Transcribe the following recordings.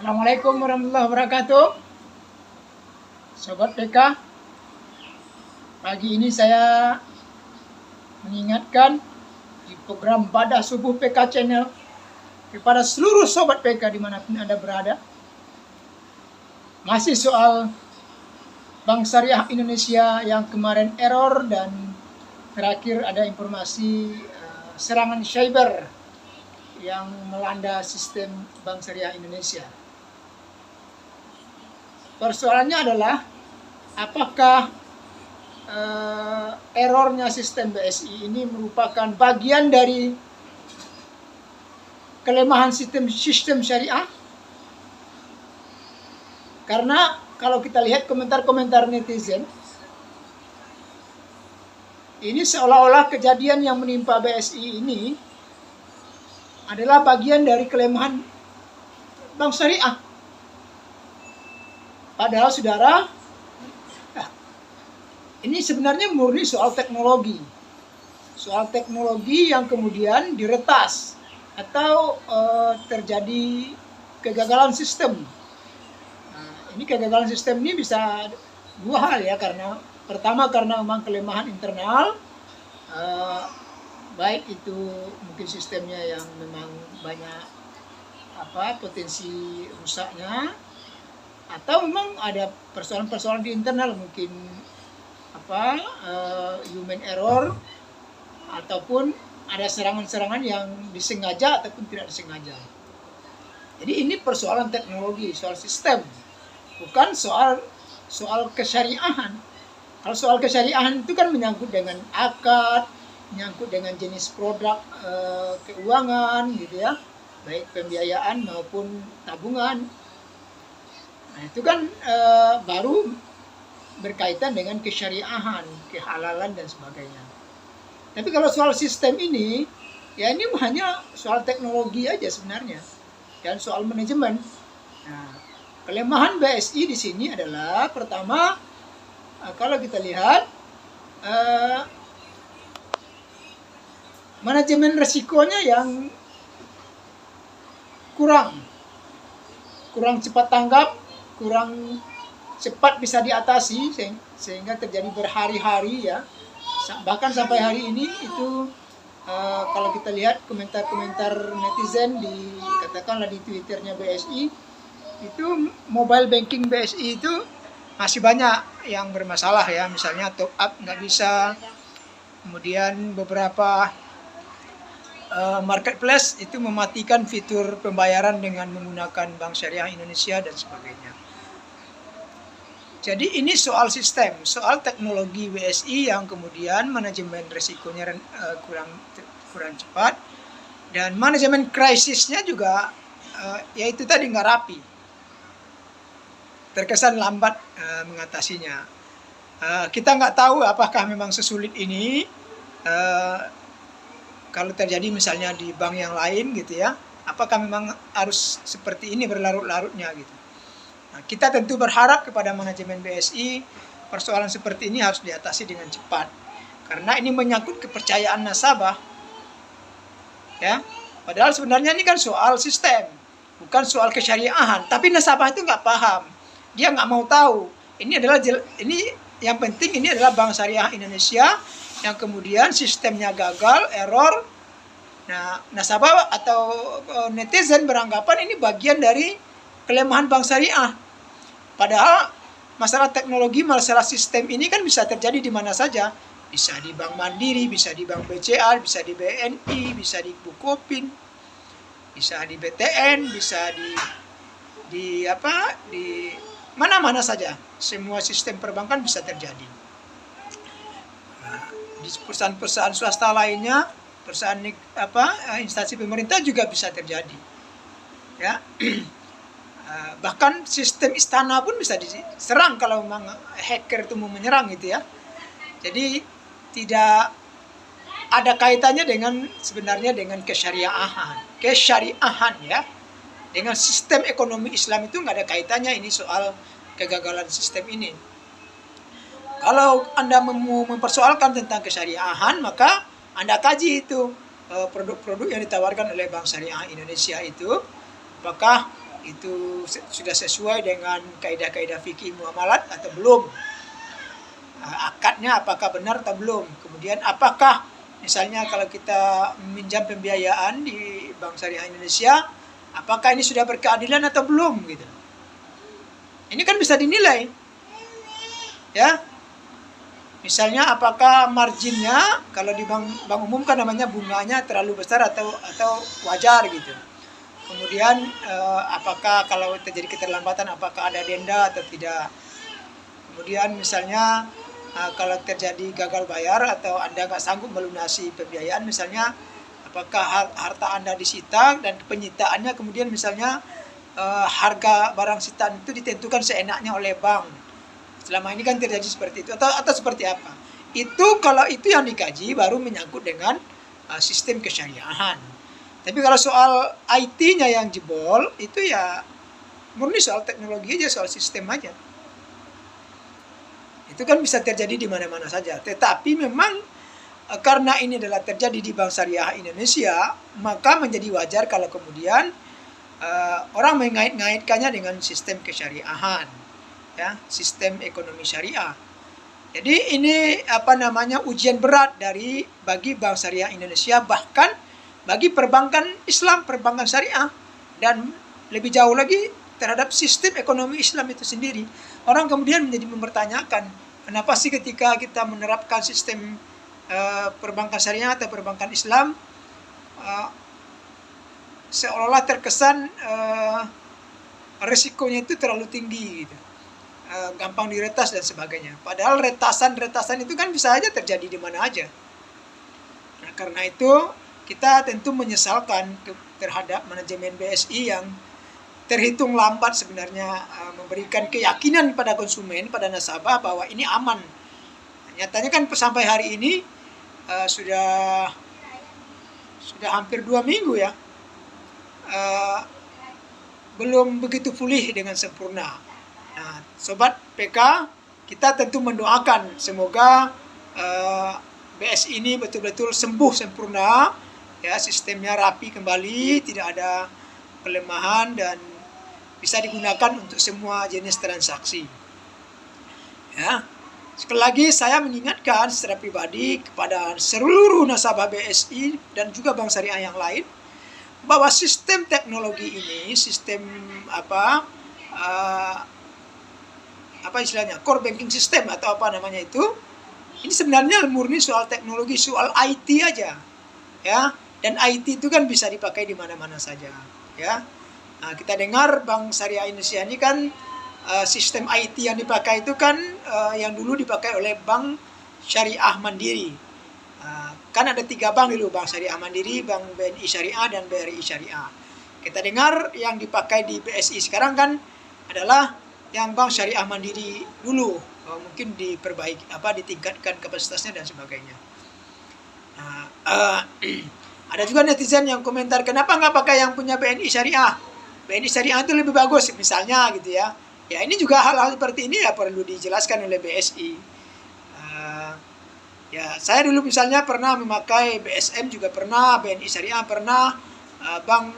Assalamualaikum warahmatullahi wabarakatuh. Sobat PK, pagi ini saya mengingatkan di program Pada Subuh PK Channel kepada seluruh Sobat PK dimanapun Anda berada. Masih soal Bank Syariah Indonesia yang kemarin error dan terakhir ada informasi serangan cyber yang melanda sistem Bank Syariah Indonesia. Persoalannya adalah apakah errornya sistem BSI ini merupakan bagian dari kelemahan sistem syariah? Karena kalau kita lihat komentar-komentar netizen, ini seolah-olah kejadian yang menimpa BSI ini adalah bagian dari kelemahan bank syariah. Padahal saudara, ini sebenarnya murni soal teknologi. Soal teknologi yang kemudian diretas atau terjadi kegagalan sistem. Nah, ini kegagalan sistem ini bisa dua hal ya, karena pertama karena memang kelemahan internal, baik itu mungkin sistemnya yang memang banyak potensi rusaknya, atau memang ada persoalan-persoalan di internal, mungkin human error, ataupun ada serangan-serangan yang disengaja ataupun tidak disengaja. Jadi ini persoalan teknologi, soal sistem, bukan soal kesyariahan. Kalau soal kesyariahan itu kan menyangkut dengan akad, menyangkut dengan jenis produk keuangan gitu ya, baik pembiayaan maupun tabungan. Nah, itu kan baru berkaitan dengan kesyariahan, kehalalan dan sebagainya. Tapi kalau soal sistem ini, ya ini hanya soal teknologi aja sebenarnya, dan soal manajemen. Nah, kelemahan BSI di sini adalah pertama, kalau kita lihat manajemen resikonya yang kurang cepat tanggap, kurang cepat bisa diatasi, sehingga terjadi berhari-hari ya, bahkan sampai hari ini itu kalau kita lihat komentar-komentar netizen katakanlah di Twitternya BSI, itu mobile banking BSI itu masih banyak yang bermasalah ya, misalnya top up nggak bisa, kemudian beberapa marketplace itu mematikan fitur pembayaran dengan menggunakan Bank Syariah Indonesia dan sebagainya. Jadi ini soal sistem, soal teknologi BSI yang kemudian manajemen risikonya kurang cepat, dan manajemen krisisnya juga yaitu tadi nggak rapi, terkesan lambat mengatasinya. Kita nggak tahu apakah memang sesulit ini kalau terjadi misalnya di bank yang lain gitu ya, apakah memang harus seperti ini berlarut-larutnya gitu. Nah, kita tentu berharap kepada manajemen BSI persoalan seperti ini harus diatasi dengan cepat, karena ini menyangkut kepercayaan nasabah ya. Padahal sebenarnya ini kan soal sistem, bukan soal kesyariahan, tapi nasabah itu nggak paham, dia nggak mau tahu. Ini yang penting ini adalah Bank Syariah Indonesia yang kemudian sistemnya gagal, error. Nah, nasabah atau netizen beranggapan ini bagian dari kelemahan Bank Syariah. Padahal masalah teknologi, masalah sistem ini kan bisa terjadi di mana saja. Bisa di Bank Mandiri, bisa di Bank BCA, bisa di BNI, bisa di Bukopin, bisa di BTN, bisa di mana-mana saja. Semua sistem perbankan bisa terjadi. Nah, di perusahaan-perusahaan swasta lainnya, perusahaan instansi pemerintah juga bisa terjadi. Ya. Bahkan sistem istana pun bisa diserang kalau memang hacker itu mau menyerang gitu ya. Jadi tidak ada kaitannya sebenarnya dengan kesyariahan ya. Dengan sistem ekonomi Islam itu nggak ada kaitannya ini soal kegagalan sistem ini. Kalau Anda mau mempersoalkan tentang kesyariahan, maka Anda kaji itu produk-produk yang ditawarkan oleh Bank Syariah Indonesia itu, apakah itu sudah sesuai dengan kaidah-kaidah fikih muamalat atau belum, akadnya apakah benar atau belum, kemudian apakah misalnya kalau kita meminjam pembiayaan di Bank Syariah Indonesia, apakah ini sudah berkeadilan atau belum gitu. Ini kan bisa dinilai, ya. Misalnya apakah marginnya kalau di bank umum kan namanya bunganya terlalu besar atau wajar gitu. Kemudian apakah kalau terjadi keterlambatan apakah ada denda atau tidak. Kemudian misalnya kalau terjadi gagal bayar atau Anda nggak sanggup melunasi pembiayaan misalnya, apakah harta Anda disita dan penyitaannya kemudian misalnya harga barang sitaan itu ditentukan seenaknya oleh bank. Selama ini kan terjadi seperti itu atau seperti apa. Itu kalau itu yang dikaji baru menyangkut dengan sistem kesyariahan. Tapi kalau soal IT-nya yang jebol, itu ya murni soal teknologi aja, soal sistem aja. Itu kan bisa terjadi di mana-mana saja. Tetapi memang karena ini adalah terjadi di Bank Syariah Indonesia, maka menjadi wajar kalau kemudian orang mengait-ngaitkannya dengan sistem kesyariahan, ya, sistem ekonomi syariah. Jadi ini ujian berat bagi Bank Syariah Indonesia, bahkan bagi perbankan Islam, perbankan syariah, dan lebih jauh lagi terhadap sistem ekonomi Islam itu sendiri. Orang kemudian menjadi mempertanyakan, kenapa sih ketika kita menerapkan sistem perbankan syariah atau perbankan Islam, seolah-olah terkesan resikonya itu terlalu tinggi, gitu. Gampang diretas dan sebagainya. Padahal retasan itu kan bisa aja terjadi di mana aja. Nah, karena itu kita tentu menyesalkan terhadap manajemen BSI yang terhitung lambat sebenarnya memberikan keyakinan pada konsumen, pada nasabah bahwa ini aman. Nyatanya kan sampai hari ini sudah hampir 2 minggu ya, belum begitu pulih dengan sempurna. Nah, Sobat PK, kita tentu mendoakan semoga BSI ini betul-betul sembuh sempurna, ya, sistemnya rapi kembali, tidak ada kelemahan dan bisa digunakan untuk semua jenis transaksi. Ya, sekali lagi saya mengingatkan secara pribadi kepada seluruh nasabah BSI dan juga bank syariah yang lain bahwa sistem teknologi ini, sistem istilahnya core banking system atau apa namanya itu, ini sebenarnya murni soal teknologi, soal IT aja, ya. Dan IT itu kan bisa dipakai di mana-mana saja, ya. Nah, kita dengar Bank Syariah Indonesia ini kan sistem IT yang dipakai itu kan yang dulu dipakai oleh Bank Syariah Mandiri. Kan ada 3 bank dulu, Bank Syariah Mandiri, Bank BNI Syariah, dan BRI Syariah. Kita dengar yang dipakai di BSI sekarang kan adalah yang Bank Syariah Mandiri dulu, mungkin diperbaiki, ditingkatkan kapasitasnya dan sebagainya. Ada juga netizen yang komentar, kenapa nggak pakai yang punya BNI Syariah? BNI Syariah itu lebih bagus, misalnya gitu ya. Ya ini juga hal-hal seperti ini ya perlu dijelaskan oleh BSI. Ya saya dulu misalnya pernah memakai BSM juga pernah, BNI Syariah pernah, Bank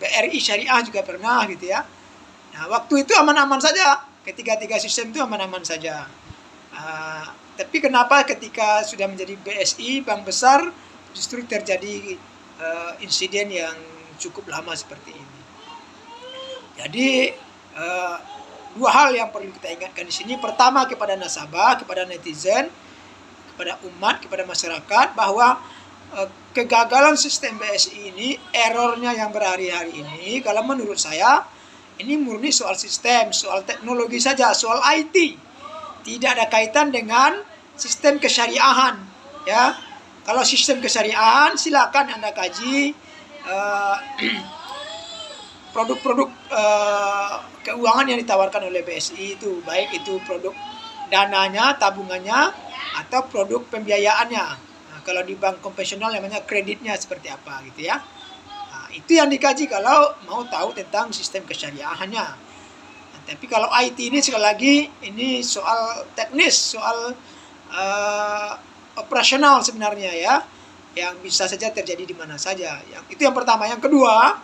BRI Syariah juga pernah gitu ya. Nah waktu itu aman-aman saja, ketiga-tiga sistem itu aman-aman saja. Tapi kenapa ketika sudah menjadi BSI, bank besar, justru terjadi insiden yang cukup lama seperti ini. Jadi 2 hal yang perlu kita ingatkan di sini. Pertama kepada nasabah, kepada netizen, kepada umat, kepada masyarakat, bahwa kegagalan sistem BSI ini, errornya yang berhari-hari ini, kalau menurut saya ini murni soal sistem, soal teknologi saja, soal IT. Tidak ada kaitan dengan sistem kesyariahan, ya. Kalau sistem kesyariahan silakan Anda kaji produk-produk keuangan yang ditawarkan oleh BSI itu, baik itu produk dananya, tabungannya, atau produk pembiayaannya. Nah, kalau di bank konvensional namanya kreditnya seperti apa gitu ya. Nah, itu yang dikaji kalau mau tahu tentang sistem kesyariahannya. Nah, tapi kalau IT ini sekali lagi ini soal teknis, soal operasional sebenarnya ya, yang bisa saja terjadi di mana saja. Itu yang pertama. Yang kedua,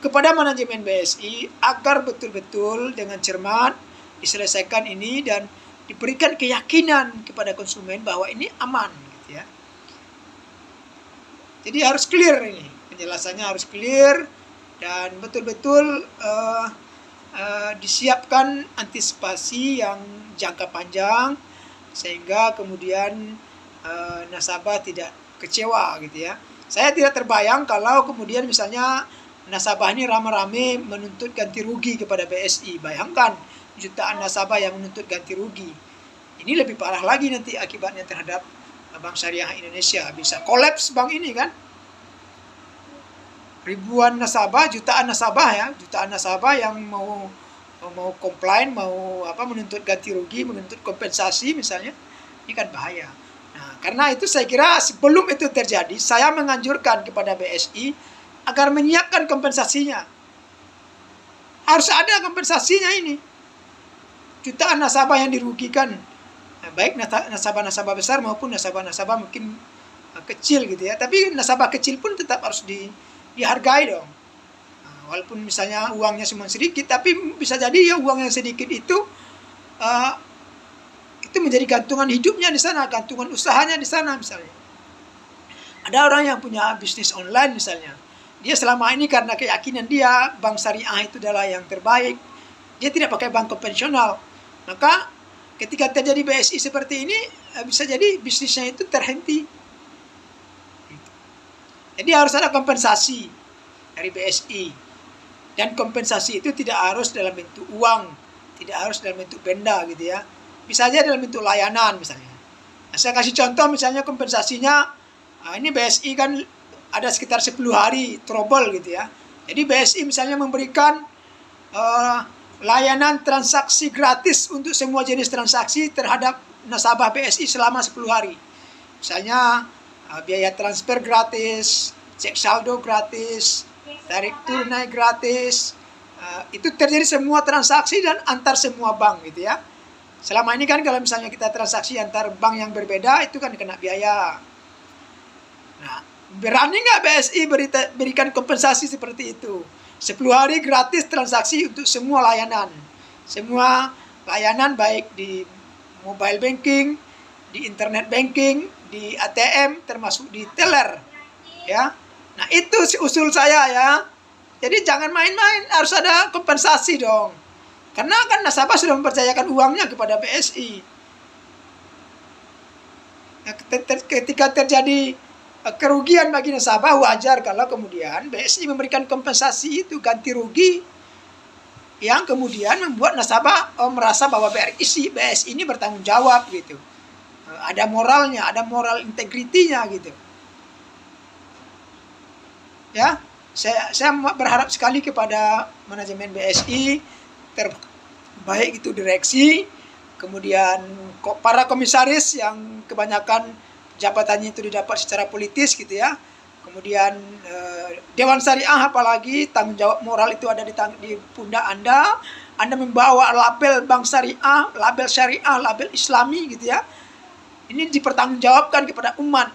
kepada manajemen BSI agar betul-betul dengan cermat diselesaikan ini dan diberikan keyakinan kepada konsumen bahwa ini aman, gitu ya. Jadi harus clear ini, penjelasannya harus clear dan betul-betul disiapkan antisipasi yang jangka panjang sehingga kemudian nasabah tidak kecewa, gitu ya. Saya tidak terbayang kalau kemudian misalnya nasabah ini rame-rame menuntut ganti rugi kepada BSI. Bayangkan jutaan nasabah yang menuntut ganti rugi. Ini lebih parah lagi nanti akibatnya terhadap Bank Syariah Indonesia. Bisa kolaps bank ini kan. Ribuan nasabah, jutaan nasabah yang mau komplain, mau menuntut ganti rugi, menuntut kompensasi misalnya. Ini kan bahaya. Nah, karena itu saya kira sebelum itu terjadi, saya menganjurkan kepada BSI agar menyiapkan kompensasinya. Harus ada kompensasinya ini. Jutaan nasabah yang dirugikan, baik nasabah-nasabah besar maupun nasabah-nasabah mungkin kecil, gitu ya. Tapi nasabah kecil pun tetap harus dihargai dong. Nah, walaupun misalnya uangnya cuma sedikit, tapi bisa jadi ya uang yang sedikit itu menjadi gantungan hidupnya di sana, gantungan usahanya di sana misalnya. Ada orang yang punya bisnis online misalnya. Dia selama ini karena keyakinan dia bank syariah itu adalah yang terbaik, dia tidak pakai bank konvensional. Maka ketika terjadi BSI seperti ini, bisa jadi bisnisnya itu terhenti. Jadi harus ada kompensasi dari BSI. Dan kompensasi itu tidak harus dalam bentuk uang, tidak harus dalam bentuk benda, gitu ya. Bisa aja dalam bentuk layanan misalnya. Nah, saya kasih contoh misalnya kompensasinya, ini BSI kan ada sekitar 10 hari trouble, gitu ya. Jadi BSI misalnya memberikan layanan transaksi gratis untuk semua jenis transaksi terhadap nasabah BSI selama 10 hari. Misalnya biaya transfer gratis, cek saldo gratis, tarik tunai gratis. Itu terjadi semua transaksi dan antar semua bank, gitu ya. Selama ini kan kalau misalnya kita transaksi antar bank yang berbeda, itu kan kena biaya. Nah, berani nggak BSI berikan kompensasi seperti itu? 10 hari gratis transaksi untuk semua layanan. Semua layanan baik di mobile banking, di internet banking, di ATM, termasuk di teller. Ya. Nah, itu usul saya ya. Jadi jangan main-main, harus ada kompensasi dong. Karena kan nasabah sudah mempercayakan uangnya kepada BSI. Nah, ketika terjadi kerugian bagi nasabah, wajar kalau kemudian BSI memberikan kompensasi itu, ganti rugi, yang kemudian membuat nasabah merasa bahwa BSI ini bertanggung jawab, gitu. Ada moralnya, ada moral integritinya, gitu. Ya, saya berharap sekali kepada manajemen BSI, baik itu direksi, kemudian para komisaris yang kebanyakan jabatannya itu didapat secara politis, gitu ya. Kemudian Dewan Syariah, apalagi tanggung jawab moral itu ada di pundak Anda. Anda membawa label bank syariah, label syariah, label Islami, gitu ya. Ini dipertanggungjawabkan kepada umat.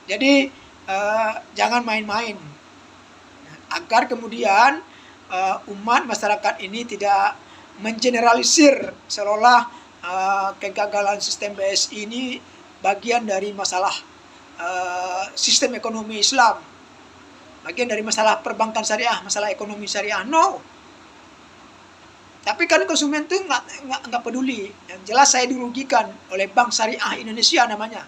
Jadi jangan main-main. Agar kemudian umat masyarakat ini tidak mengeneralisir seolah kegagalan sistem BSI ini bagian dari masalah sistem ekonomi Islam, bagian dari masalah perbankan syariah, masalah ekonomi syariah. No. Tapi kan konsumen tuh nggak peduli. Yang jelas saya dirugikan oleh Bank Syariah Indonesia namanya.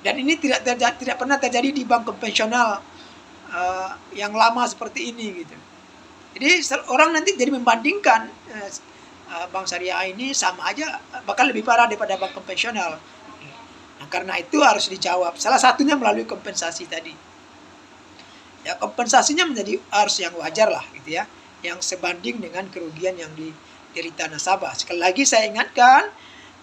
Dan ini tidak pernah terjadi di bank konvensional yang lama seperti ini, gitu. Jadi orang nanti jadi membandingkan bank syariah ini sama aja, bahkan lebih parah daripada bank konvensional. Nah, karena itu harus dijawab. Salah satunya melalui kompensasi tadi. Ya, kompensasinya menjadi harus yang wajar lah, gitu ya, yang sebanding dengan kerugian yang diderita nasabah. Sekali lagi saya ingatkan,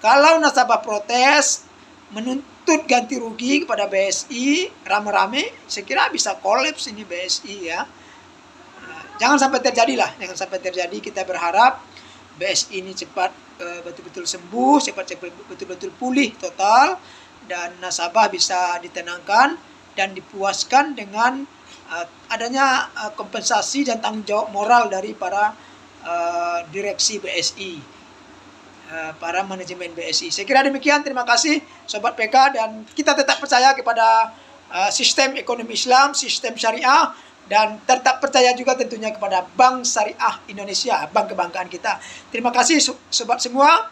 kalau nasabah protes menuntut ganti rugi kepada BSI rame-rame, saya kira bisa kolaps ini BSI ya. Jangan sampai terjadi lah, jangan sampai terjadi. Kita berharap BSI ini cepat betul-betul sembuh, cepat betul-betul pulih total, dan nasabah bisa ditenangkan dan dipuaskan dengan adanya kompensasi dan tanggung jawab moral dari para direksi BSI, para manajemen BSI. Saya kira demikian. Terima kasih Sobat PK, dan kita tetap percaya kepada sistem ekonomi Islam, sistem syariah, dan tetap percaya juga tentunya kepada Bank Syariah Indonesia, bank kebanggaan kita. Terima kasih sobat semua.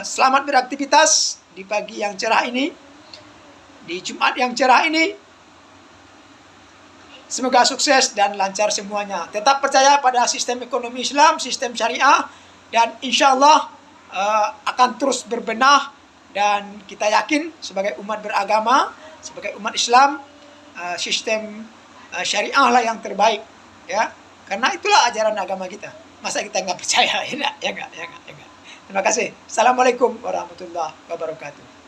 Selamat beraktivitas di pagi yang cerah ini, di Jumat yang cerah ini. Semoga sukses dan lancar semuanya. Tetap percaya pada sistem ekonomi Islam, sistem syariah, dan insya Allah akan terus berbenah, dan kita yakin sebagai umat beragama, sebagai umat Islam, sistem syariah lah yang terbaik, ya, karena itulah ajaran agama kita. Masa kita nggak percaya? Ya nggak. Terima kasih. Assalamualaikum warahmatullahi wabarakatuh.